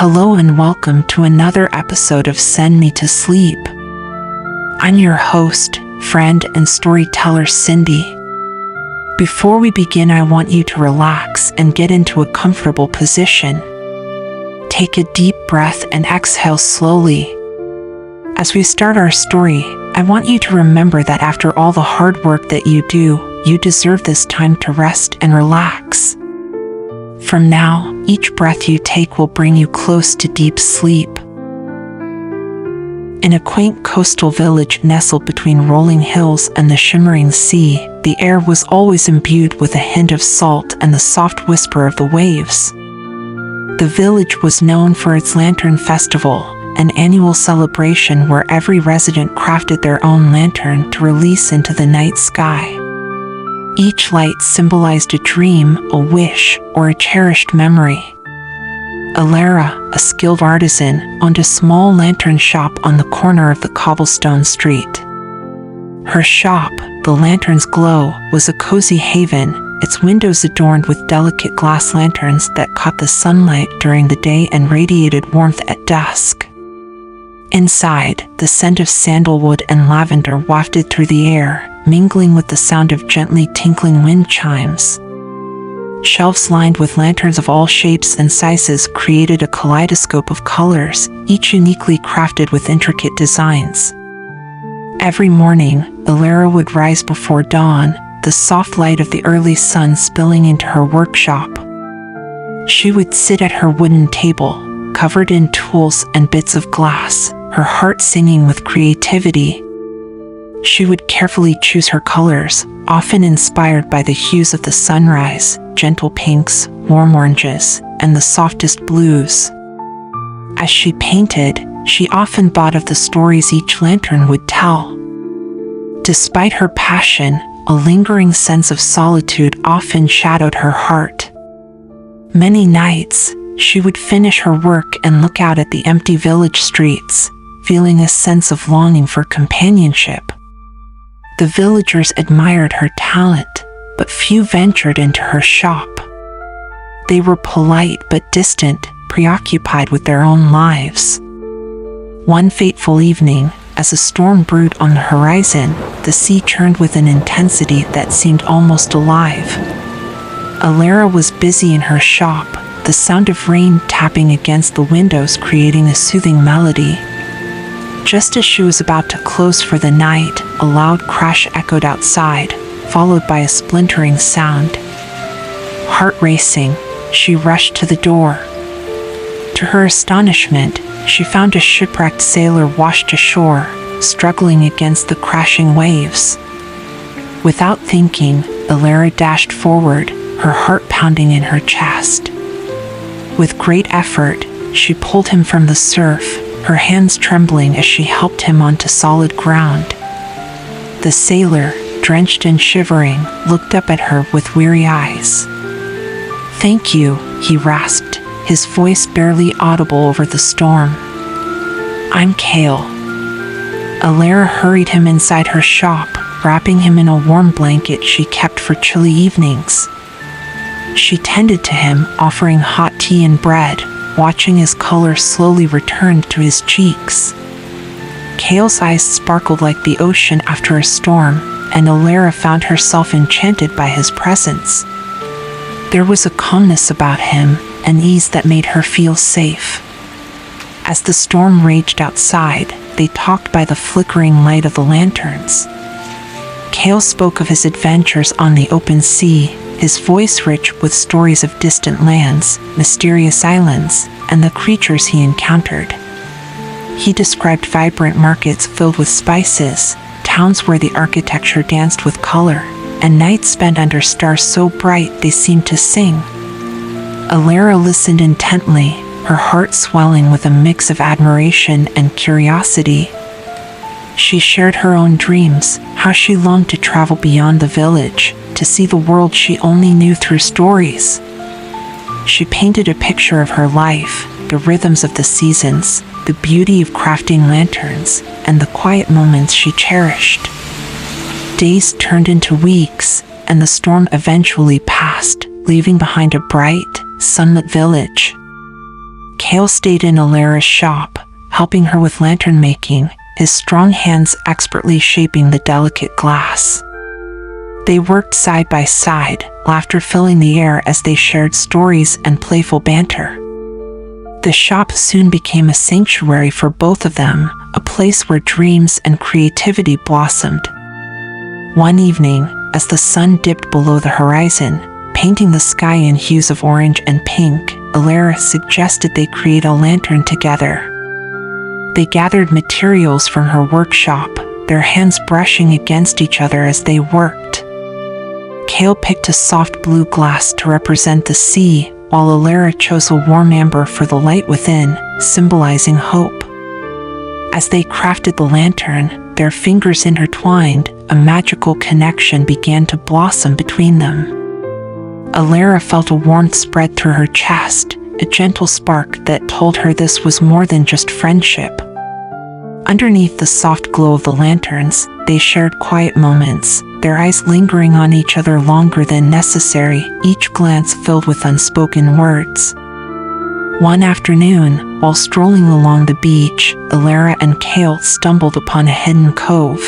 Hello and welcome to another episode of Send Me to Sleep. I'm your host, friend, and storyteller Cindy. Before we begin, I want you to relax and get into a comfortable position. Take a deep breath and exhale slowly. As we start our story, I want you to remember that after all the hard work that you do, you deserve this time to rest and relax. From now, each breath you take will bring you close to deep sleep. In a quaint coastal village nestled between rolling hills and the shimmering sea, the air was always imbued with a hint of salt and the soft whisper of the waves. The village was known for its Lantern Festival, an annual celebration where every resident crafted their own lantern to release into the night sky. Each light symbolized a dream, a wish, or a cherished memory. Alara, a skilled artisan, owned a small lantern shop on the corner of the cobblestone street. Her shop, the Lantern's Glow, was a cozy haven, its windows adorned with delicate glass lanterns that caught the sunlight during the day and radiated warmth at dusk. Inside, the scent of sandalwood and lavender wafted through the air, mingling with the sound of gently tinkling wind chimes. Shelves lined with lanterns of all shapes and sizes created a kaleidoscope of colors, each uniquely crafted with intricate designs. Every morning, Alara would rise before dawn, the soft light of the early sun spilling into her workshop. She would sit at her wooden table, covered in tools and bits of glass, her heart singing with creativity. She would carefully choose her colors, often inspired by the hues of the sunrise, gentle pinks, warm oranges, and the softest blues. As she painted, she often thought of the stories each lantern would tell. Despite her passion, a lingering sense of solitude often shadowed her heart. Many nights, she would finish her work and look out at the empty village streets, feeling a sense of longing for companionship. The villagers admired her talent, but few ventured into her shop. They were polite but distant, preoccupied with their own lives. One fateful evening, as a storm brewed on the horizon, the sea churned with an intensity that seemed almost alive. Alara was busy in her shop, the sound of rain tapping against the windows creating a soothing melody. Just as she was about to close for the night, a loud crash echoed outside, followed by a splintering sound. Heart racing, she rushed to the door. To her astonishment, she found a shipwrecked sailor washed ashore, struggling against the crashing waves. Without thinking, Alara dashed forward, her heart pounding in her chest. With great effort, she pulled him from the surf, her hands trembling as she helped him onto solid ground. The sailor, drenched and shivering, looked up at her with weary eyes. "Thank you," he rasped, his voice barely audible over the storm. "I'm Kale." Alara hurried him inside her shop, wrapping him in a warm blanket she kept for chilly evenings. She tended to him, offering hot tea and bread, watching his color slowly return to his cheeks. Kale's eyes sparkled like the ocean after a storm, and Alara found herself enchanted by his presence. There was a calmness about him, an ease that made her feel safe. As the storm raged outside, they talked by the flickering light of the lanterns. Kale spoke of his adventures on the open sea, his voice rich with stories of distant lands, mysterious islands, and the creatures he encountered. He described vibrant markets filled with spices, towns where the architecture danced with color, and nights spent under stars so bright they seemed to sing. Alara listened intently, her heart swelling with a mix of admiration and curiosity. She shared her own dreams, how she longed to travel beyond the village, to see the world she only knew through stories. She painted a picture of her life, the rhythms of the seasons, the beauty of crafting lanterns, and the quiet moments she cherished. Days turned into weeks, and the storm eventually passed, leaving behind a bright, sunlit village. Cale stayed in Alara's shop, helping her with lantern making, his strong hands expertly shaping the delicate glass. They worked side by side, laughter filling the air as they shared stories and playful banter. The shop soon became a sanctuary for both of them, a place where dreams and creativity blossomed. One evening, as the sun dipped below the horizon, painting the sky in hues of orange and pink, Alara suggested they create a lantern together. They gathered materials from her workshop, their hands brushing against each other as they worked. Cale picked a soft blue glass to represent the sea, while Alara chose a warm amber for the light within, symbolizing hope. As they crafted the lantern, their fingers intertwined, a magical connection began to blossom between them. Alara felt a warmth spread through her chest, a gentle spark that told her this was more than just friendship. Underneath the soft glow of the lanterns, they shared quiet moments, their eyes lingering on each other longer than necessary, each glance filled with unspoken words. One afternoon, while strolling along the beach, Alara and Cale stumbled upon a hidden cove.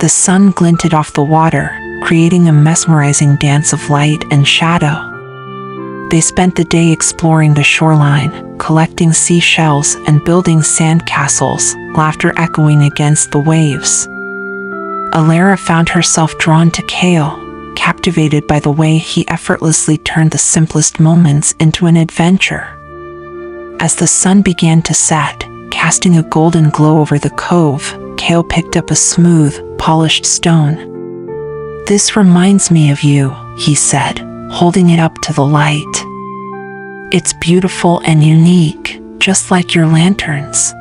The sun glinted off the water, creating a mesmerizing dance of light and shadow. They spent the day exploring the shoreline, collecting seashells and building sandcastles, laughter echoing against the waves. Alara found herself drawn to Cale, captivated by the way he effortlessly turned the simplest moments into an adventure. As the sun began to set, casting a golden glow over the cove, Cale picked up a smooth, polished stone. "This reminds me of you," he said, holding it up to the light. "It's beautiful and unique, just like your lanterns."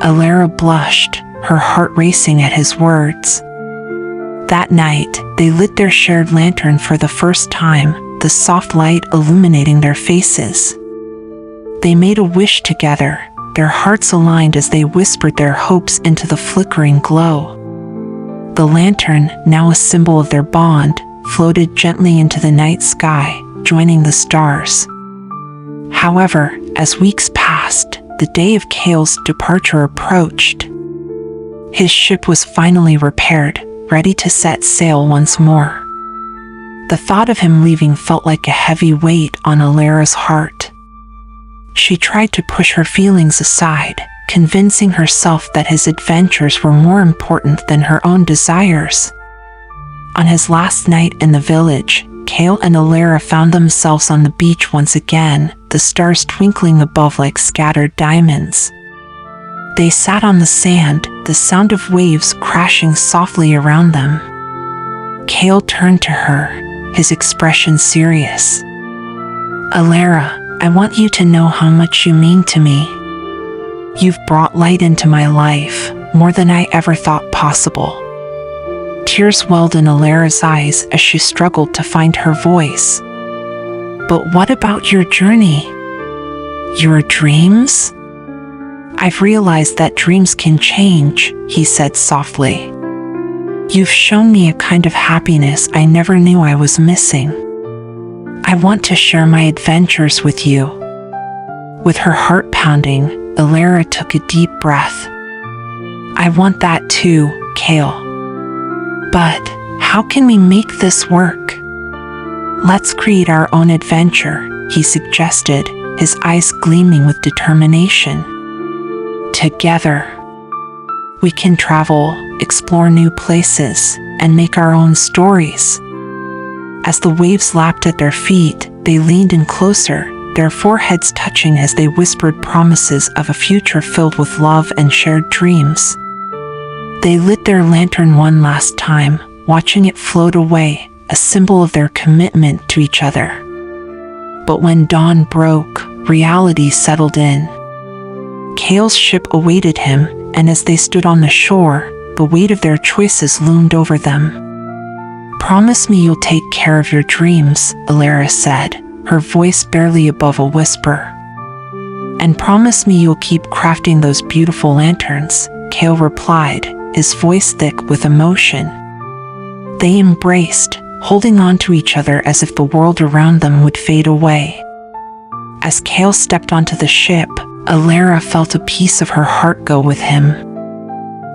Alara blushed, her heart racing at his words. That night, they lit their shared lantern for the first time, the soft light illuminating their faces. They made a wish together, their hearts aligned as they whispered their hopes into the flickering glow. The lantern, now a symbol of their bond, floated gently into the night sky, joining the stars. However, as weeks passed, the day of Cale's departure approached. His ship was finally repaired, ready to set sail once more. The thought of him leaving felt like a heavy weight on Alara's heart. She tried to push her feelings aside, convincing herself that his adventures were more important than her own desires. On his last night in the village, Cale and Alara found themselves on the beach once again, the stars twinkling above like scattered diamonds. They sat on the sand, the sound of waves crashing softly around them. Cale turned to her, his expression serious. "Alara, I want you to know how much you mean to me. You've brought light into my life, more than I ever thought possible." Tears welled in Alara's eyes as she struggled to find her voice. "But what about your journey? Your dreams?" "I've realized that dreams can change," he said softly. "You've shown me a kind of happiness I never knew I was missing. I want to share my adventures with you." With her heart pounding, Alara took a deep breath. "I want that too, Cale. But how can we make this work?" "Let's create our own adventure," he suggested, his eyes gleaming with determination. "Together, we can travel, explore new places, and make our own stories." As the waves lapped at their feet, they leaned in closer, their foreheads touching as they whispered promises of a future filled with love and shared dreams. They lit their lantern one last time, watching it float away, a symbol of their commitment to each other. But when dawn broke, reality settled in. Cale's ship awaited him, and as they stood on the shore, the weight of their choices loomed over them. "Promise me you'll take care of your dreams," Alara said, her voice barely above a whisper. "And promise me you'll keep crafting those beautiful lanterns," Cale replied, his voice thick with emotion. They embraced, holding on to each other as if the world around them would fade away. As Kale stepped onto the ship, Alara felt a piece of her heart go with him.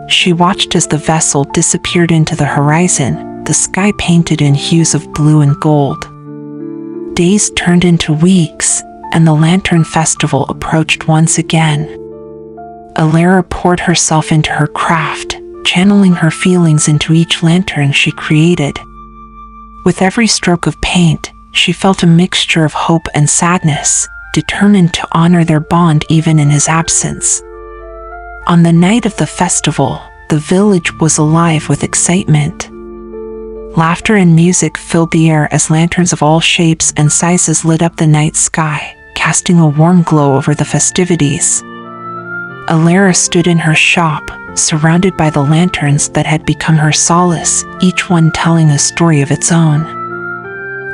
She watched as the vessel disappeared into the horizon, the sky painted in hues of blue and gold. Days turned into weeks, and the Lantern Festival approached once again. Alara poured herself into her craft, channeling her feelings into each lantern she created. With every stroke of paint, she felt a mixture of hope and sadness, determined to honor their bond even in his absence. On the night of the festival, the village was alive with excitement. Laughter and music filled the air as lanterns of all shapes and sizes lit up the night sky, casting a warm glow over the festivities. Alara stood in her shop, surrounded by the lanterns that had become her solace, each one telling a story of its own.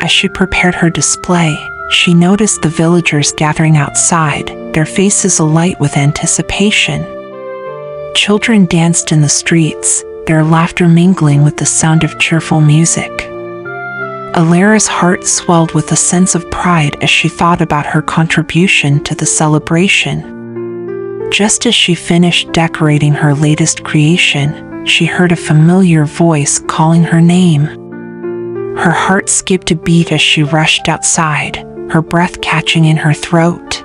As she prepared her display, she noticed the villagers gathering outside, their faces alight with anticipation. Children danced in the streets, their laughter mingling with the sound of cheerful music. Alara's heart swelled with a sense of pride as she thought about her contribution to the celebration. Just as she finished decorating her latest creation, she heard a familiar voice calling her name. Her heart skipped a beat as she rushed outside, her breath catching in her throat.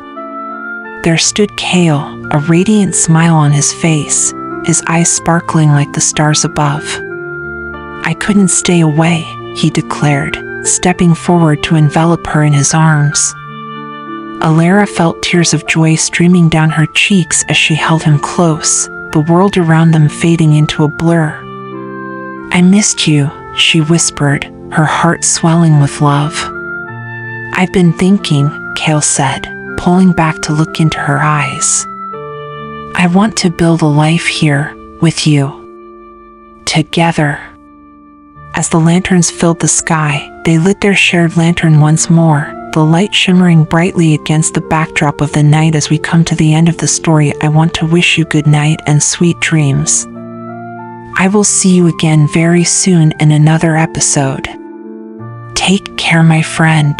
There stood Kale, a radiant smile on his face, his eyes sparkling like the stars above. "I couldn't stay away," he declared, stepping forward to envelop her in his arms. Alara felt tears of joy streaming down her cheeks as she held him close, the world around them fading into a blur. "I missed you," she whispered, her heart swelling with love. "I've been thinking," Kale said, pulling back to look into her eyes. "I want to build a life here, with you. Together." As the lanterns filled the sky, they lit their shared lantern once more, the light shimmering brightly against the backdrop of the night. As we come to the end of the story, I want to wish you good night and sweet dreams. I will see you again very soon in another episode. Take care, my friend.